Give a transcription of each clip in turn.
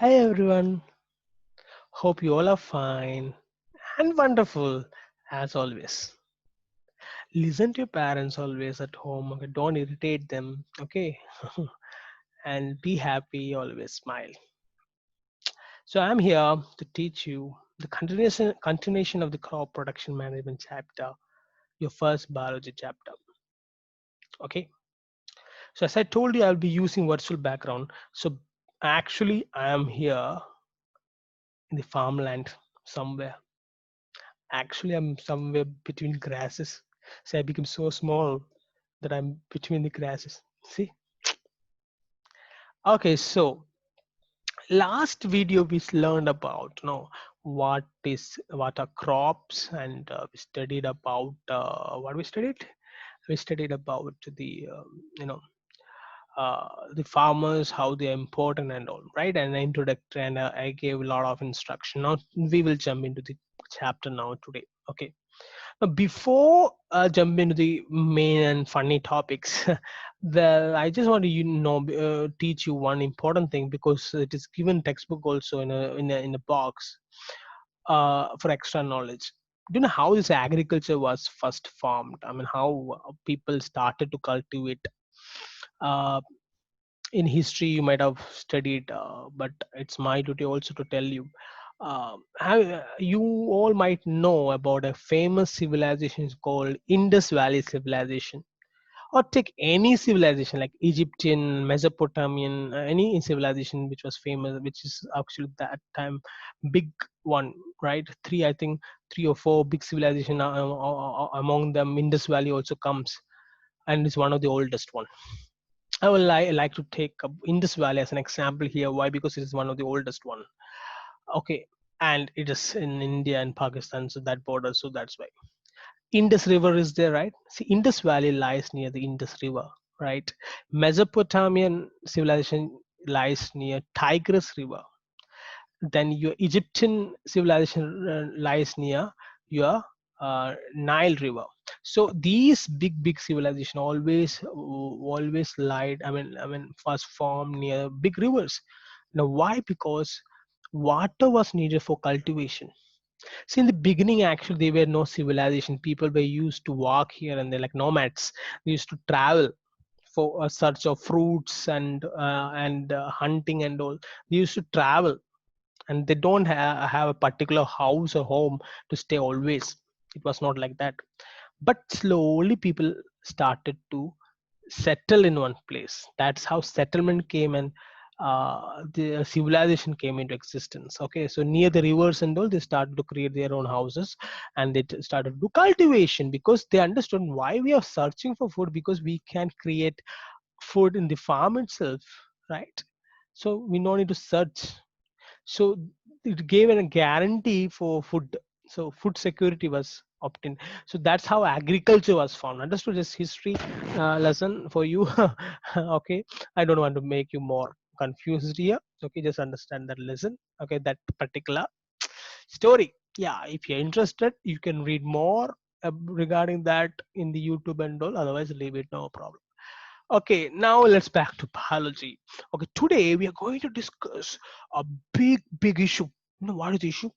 Hi everyone, hope you all are fine and wonderful as always. Listen to your parents always at home, okay? Don't irritate them, okay? And be happy, always smile. So I'm here to teach you the continuation of the crop production management chapter, your first biology chapter, okay? So as I told you, I'll be using virtual background. So actually, I am here in the farmland somewhere. Actually, I'm somewhere between grasses. So I become so small that I'm between the grasses. See? Okay, so last video we learned about what are crops, and we studied about what we studied. We studied about the farmers, how they are important and all, right? And introductory, and I gave a lot of instruction. Now we will jump into the chapter now today. Okay. Before jump into the main and funny topics, I just want to teach you one important thing because it is given textbook also in a box for extra knowledge. Do you know how this agriculture was first formed? I mean, how people started to cultivate. Uh, in history, you might have studied, but it's my duty also to tell you. You all might know about a famous civilization called Indus Valley Civilization, or take any civilization like Egyptian, Mesopotamian, any civilization which was famous, which is actually that time big one, right? Three, I think, three or four big civilization. Among them, Indus Valley also comes, and is one of the oldest one. I would like to take Indus Valley as an example here. Why? Because it is one of the oldest one. Okay, and it is in India and Pakistan, so that border. So that's why Indus River is there, right? See, Indus Valley lies near the Indus River, right? Mesopotamian civilization lies near Tigris River. Then your Egyptian civilization lies near your Nile River. So these big civilization always lied. I mean, first formed near big rivers. Now why? Because water was needed for cultivation. See, in the beginning, actually, there were no civilization. People were used to walk here and they're like nomads. They used to travel for a search of fruits and hunting and all. They used to travel, and they don't have a particular house or home to stay always. It was not like that. But slowly people started to settle in one place. That's how settlement came, and the civilization came into existence. Okay, so near the rivers and all, they started to create their own houses, and they started to do cultivation because they understood why we are searching for food, because we can create food in the farm itself, right? So we no need to search. So it gave a guarantee for food. So food security was obtained. So that's how agriculture was found. Understood this history lesson for you. Okay, I don't want to make you more confused here. Okay, just understand that lesson. Okay, that particular story. Yeah, if you're interested, you can read more regarding that in the YouTube and all. Otherwise, leave it, no problem. Okay, now let's back to biology. Okay, today we are going to discuss a big issue. You know what is the issue?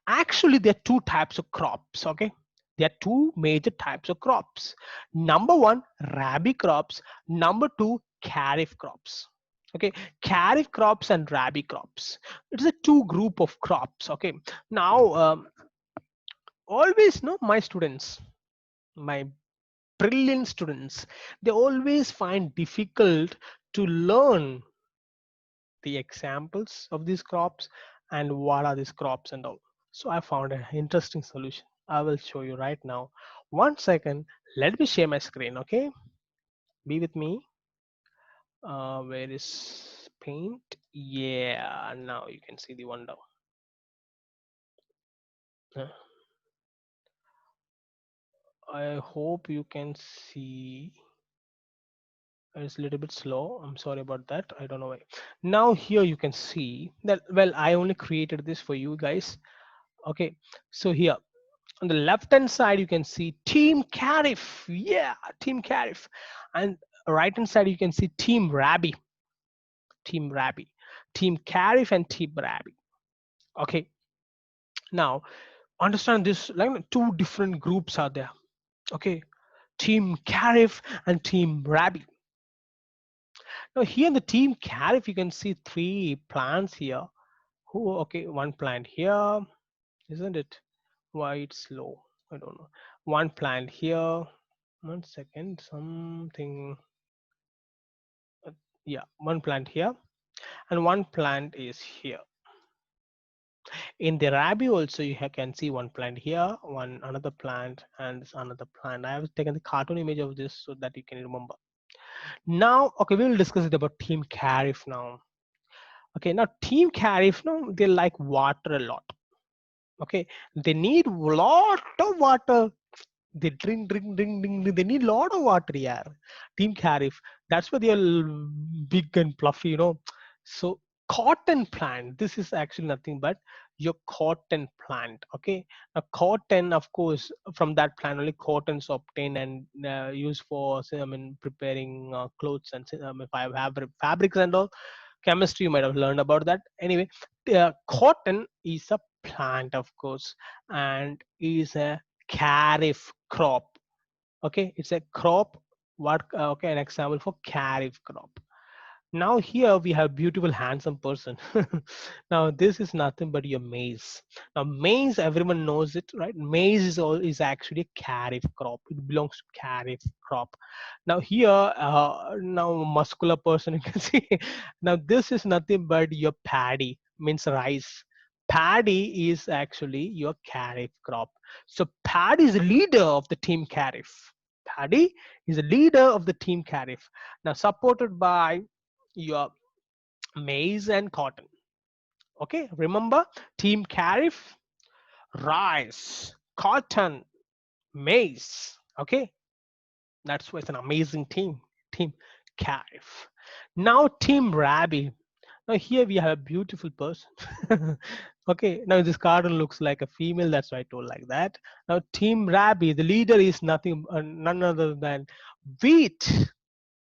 Actually, there are two types of crops. Okay, there are two major types of crops. Number one, rabi crops. Number two, kharif crops. Okay, kharif crops and rabi crops. It is a two group of crops. Okay, now always know my students, my brilliant students, they always find difficult to learn the examples of these crops and what are these crops and all. So I found an interesting solution. I will show you right now. 1 second, let me share my screen. Okay, be with me. Where is paint? Yeah, now you can see the window. Uh, I hope you can see. It's a little bit slow. I'm sorry about that. I don't know why. Now here you can see that, well, I only created this for you guys. Okay, so here on the left hand side you can see Team Carif. Yeah, Team Carif. And right hand side you can see Team Rabbi. Team Rabi, Team Karif, and Team Rabi. Okay, now understand this, like two different groups are there. Okay, Team Karif and Team Rabi. Now here in the Team Karif, you can see three plants here. Who? Okay, one plant here, isn't it? Why it's slow? I don't know. One plant here. One second, something. uh, Yeah, one plant here, and one plant is here. In the Rabi also, can see one plant here, one another plant, and this another plant. I have taken the cartoon image of this so that you can remember. Now, okay, we will discuss it about Team Karif now. Okay, now Team Karif, now they like water a lot. Okay, they need lot of water. They drink. They need a lot of water, yeah. Team Karif. That's why they are big and fluffy, So cotton plant. This is actually nothing but your cotton plant. Okay. A cotton, of course, from that plant only cotton is obtained and used for, say, I mean, preparing clothes and if I have fabrics and all. Chemistry, you might have learned about that. Anyway, cotton is a plant, of course, and is a Kharif crop. Okay, it's a crop. What? Okay, an example for Kharif crop. Now here we have beautiful handsome person. Now this is nothing but your maize. Now maize, everyone knows it, right? Maize is actually a kharif crop. It belongs to kharif crop. Now here, now muscular person, you can see. Now this is nothing but your paddy, means rice. Paddy is actually your kharif crop. So paddy is the leader of the team kharif. Paddy is the leader of the team kharif. Now supported by your maize and cotton. Okay, remember, Team Karif, rice, cotton, maize. Okay, that's why it's an amazing team. Team Karif. Now Team Rabi. Now here we have a beautiful person. Okay, now this cartoon looks like a female. That's why I told like that. Now Team Rabi, the leader is nothing, none other than wheat.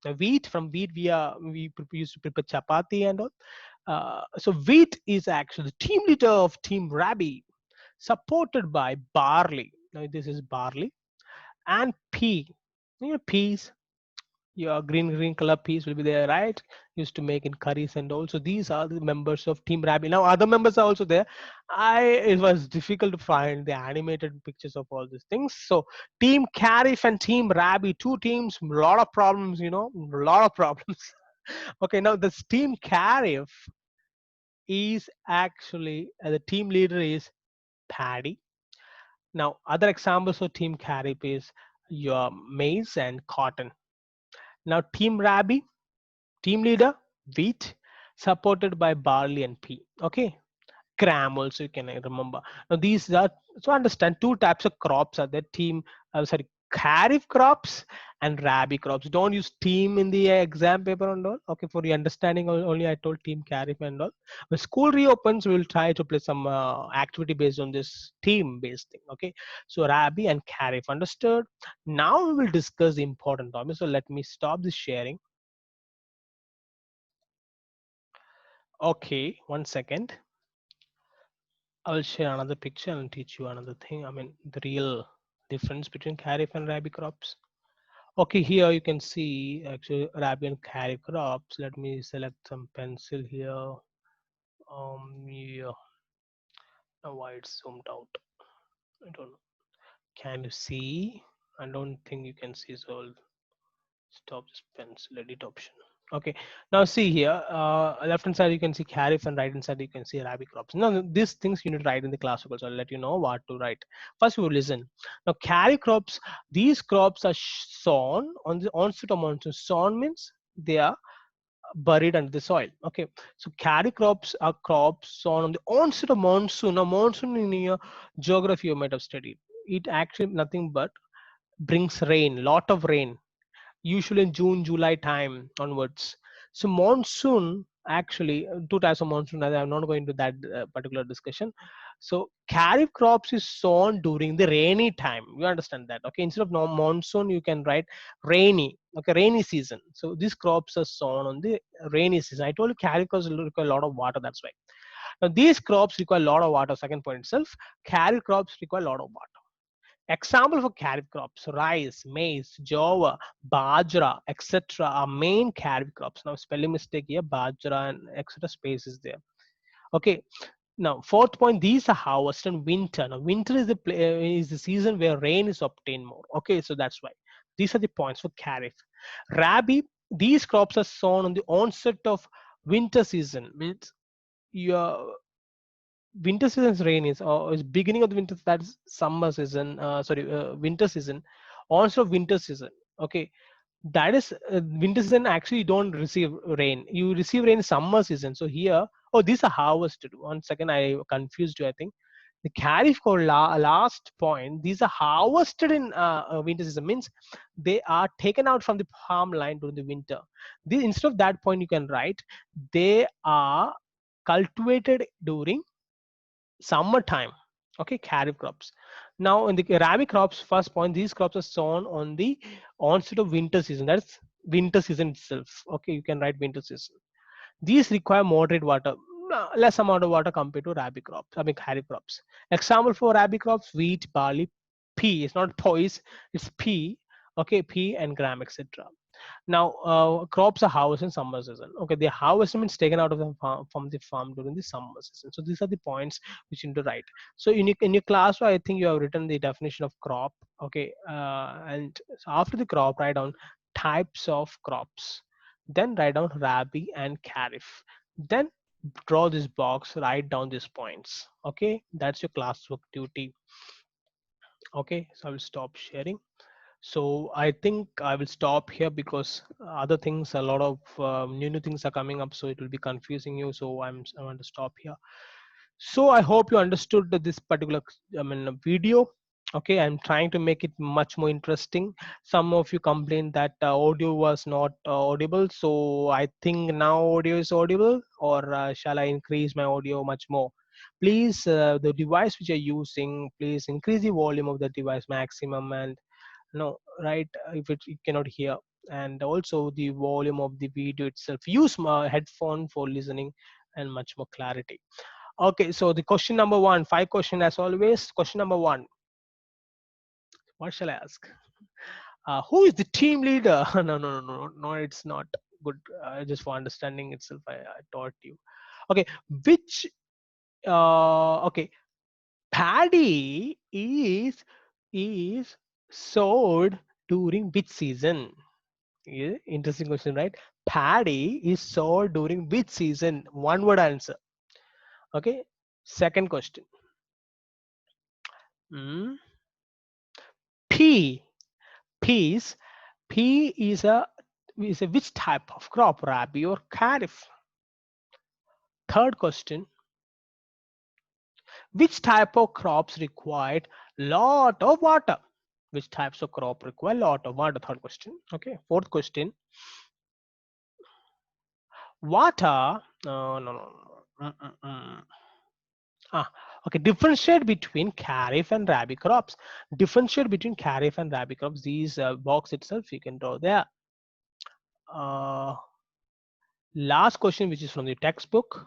The wheat, from wheat we used to prepare chapati and all. So wheat is actually the team leader of Team Rabi, supported by barley. Now this is barley and pea. Peas. Your green color peas will be there, right? Used to make in curries, and also these are the members of Team Rabi. Now other members are also there. It was difficult to find the animated pictures of all these things. So Team Karif and Team Rabi, two teams, a lot of problems, a lot of problems. Okay, now this Team Karif is actually, the team leader is Paddy. Now other examples of Team Karif is your maize and cotton. Now Team Rabi, team leader wheat, supported by barley and pea. Okay, gram also you can remember. Now these are, so understand, two types of crops are there. Sorry, kharif crops and rabi crops. Don't use team in the exam paper and all. Okay, for your understanding only I told team kharif and all. When school reopens, we will try to play some activity based on this team based thing. Okay, so rabi and kharif, understood. Now we will discuss the important topics. So let me stop this sharing. Okay, one second. I will share another picture and teach you another thing. I mean, the real difference between kharif and rabi crops. Okay, here you can see actually rabi and kharif crops. Let me select some pencil here. Yeah. Now why it's zoomed out? I don't know. Can you see? I don't think you can see. So I'll stop this pencil edit option. Okay, now see here, left hand side you can see kharif and right hand side you can see rabi crops. Now these things you need to write in the class also. I'll let you know what to write. First we will listen. Now kharif crops, these crops are sown on the onset of monsoon. Sown means they are buried under the soil. Okay, so kharif crops are crops sown on the onset of monsoon. Now monsoon in your geography you might have studied. It actually nothing but brings rain, lot of rain, usually in June, July time onwards. So monsoon Actually, two types of monsoon. I'm not going to that particular discussion. So kharif crops is sown during the rainy time. You understand that? Okay, instead of monsoon, you can write rainy. Okay, rainy season. So these crops are sown on the rainy season. I told you kharif crops require a lot of water. That's why. Now these crops require a lot of water. Second point itself, kharif crops require a lot of water. Example for kharif crops: rice, maize, jowar, bajra, etc. are main kharif crops. Now spelling mistake here, bajra and etc. space is there. Okay. Now fourth point: these are harvested in winter. Now winter is the season where rain is obtained more. Okay, so that's why these are the points for kharif. Rabi: these crops are sown on the onset of winter season. Means your winter season is rain is beginning of the winter, that's summer season, sorry, winter season, also winter season. Okay, that is winter season. Actually you don't receive rain, you receive rain in summer season. So here, oh, these are harvested. One second, I confused you, I think. The kharif for last point, these are harvested in winter season, means they are taken out from the farmland during the winter. Instead of that point you can write they are cultivated during summertime. Okay, kharif crops. Now in the rabi crops, first point, these crops are sown on the onset of winter season. That's winter season itself. Okay, you can write winter season. These require moderate water, less amount of water compared to rabi crops, I mean kharif crops. Example for rabi crops: wheat, barley, pea. It's not poise, it's pea. Okay, pea and gram, etc. Now, crops are harvested in summer season. Okay, the harvest means taken out of the farm, from the farm during the summer season. So these are the points which you need to write. So in your class, I think you have written the definition of crop. Okay, and so after the crop, write down types of crops. Then write down rabi and kharif. Then draw this box. Write down these points. Okay, that's your classwork duty. Okay, so I will stop sharing. So I think I will stop here because other things, a lot of new things are coming up, so it will be confusing you. So I want to stop here. So I hope you understood this particular, I mean, video. Okay, I'm trying to make it much more interesting. Some of you complained that audio was not audible, so I think now audio is audible. Or shall I increase my audio much more? Please, the device which you're using, please increase the volume of the device maximum, and no, right, if you cannot hear, and also the volume of the video itself, use my headphone for listening and much more clarity. Okay, so the question number one, five question as always. Question number one, what shall I ask? Who is the team leader? No, it's not good. Just for understanding itself, I taught you. Okay, which okay, paddy is sowed during which season? Yeah, interesting question, right? Paddy is sowed during which season? One word answer. Okay. Second question. Mm. Pea. Peas. Pea is a which type of crop? Rabi or kharif? Third question. Which type of crops required lot of water? Which types of crop require lot of water? Third question. Okay. Fourth question. Water. No. Ah, okay. Differentiate between kharif and rabi crops. Differentiate between kharif and rabi crops. These box itself you can draw there. Uh, Last question, which is from the textbook.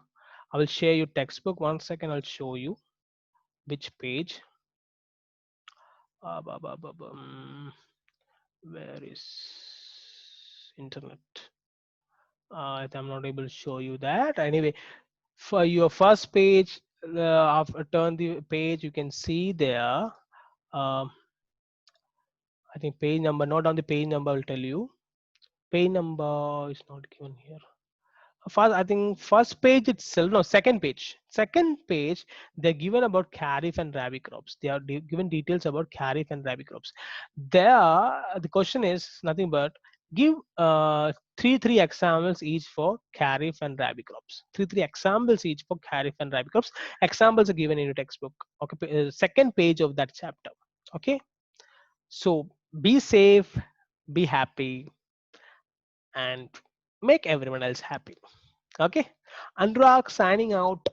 I will share your textbook. One second, I'll show you which page. Where is internet? I'm not able to show you that. Anyway, for your first page, after turn the page, you can see there. Um, I think page number, not on the page number, I'll tell you. Page number is not given here. First, I think first page itself, no, second page. Second page, they're given about kharif and rabi crops. They are given details about kharif and rabi crops. There, the question is nothing but give three examples each for kharif and rabi crops. Three examples each for kharif and rabi crops. Examples are given in your textbook. Okay, second page of that chapter. Okay, so be safe, be happy, and make everyone else happy. Okay, Anurag signing out.